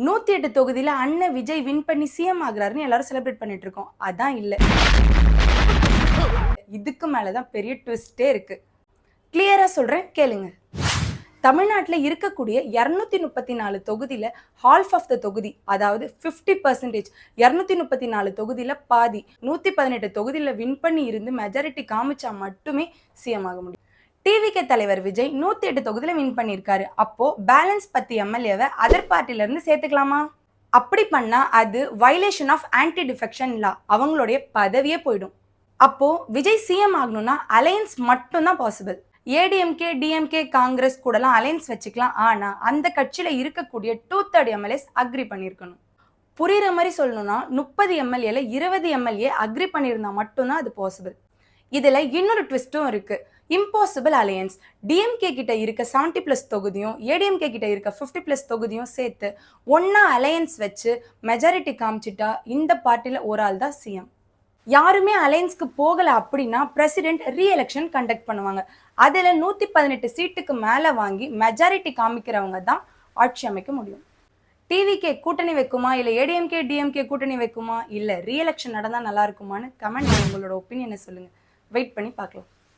108 தொகுதியில அண்ணன் விஜய் வின் பண்ணி சிஎம் ஆகுறாருன்னு எல்லாரும் செலிப்ரேட் பண்ணிட்டு இருக்கோம். அதான் இல்ல. இதுக்கு மேலதான் பெரிய ட்விஸ்டே இருக்கு. கிளியரா சொல்றேன், கேளுங்க. தமிழ்நாட்டுல இருக்கக்கூடிய 234 தொகுதியில ஹால்ஃப் ஆஃப் த தொகுதி, அதாவது 50%, 234 தொகுதியில பாதி 118 தொகுதியில வின் பண்ணி இருந்து மெஜாரிட்டி காமிச்சா மட்டுமே சிஎம் ஆக முடியும். டிவிகே தலைவர் விஜய் 108 தொகுதியில வின் பண்ணியிருக்காரு. அப்போ பேலன்ஸ் 10 எம்எல்ஏவை அதர் பார்ட்டில இருந்து சேர்த்துக்கலாமா? அப்படி பண்ணா அது violation of anti defection law, அவங்களுடைய பதவியே போயிடும். அப்போ விஜய் சிஎம் ஆகணும்னா அலையன்ஸ் மட்டும் தான் பாசிபிள். ஏடிஎம்கே, டிஎம்கே, காங்கிரஸ் கூடலாம் அலையன்ஸ் வச்சுக்கலாம். ஆனா அந்த கட்சியில இருக்கக்கூடிய 2/3 எம்எல்ஏஸ் அக்ரி பண்ணியிருக்கணும். புரியுற மாதிரி சொல்லணும்னா 30 எம்எல்ஏல 20 எம்எல்ஏ அக்ரி பண்ணியிருந்தா மட்டும்தான் அது பாசிபிள். இதுல இன்னொரு ட்விஸ்டும் இருக்கு. Impossible alliance. டிஎம்கே கிட்ட இருக்க 70+ தொகுதியும் ஏடிஎம்கே கிட்ட இருக்க 50+ தொகுதியும் சேர்த்து ஒன்னா அலையன்ஸ் வச்சு மெஜாரிட்டி காமிச்சிட்டா இந்த பார்ட்டில ஒரு ஆள் தான் சிஎம். யாருமே அலையன்ஸ்க்கு போகல அப்படின்னா பிரசிடென்ட் ரீஎலெக்ஷன் கண்டக்ட் பண்ணுவாங்க. அதுல 118 சீட்டுக்கு மேல வாங்கி மெஜாரிட்டி காமிக்கிறவங்க தான் ஆட்சி அமைக்க முடியும். டிவிகே கூட்டணி வைக்குமா, இல்ல ஏடிஎம்கே டிஎம்கே கூட்டணி வைக்குமா, இல்ல ரீஎலெக்ஷன் நடந்தா நல்லா இருக்குமான்னு கமெண்ட் உங்களோட ஒப்பீனியனை சொல்லுங்க. வெயிட் பண்ணி பார்க்கலாம்.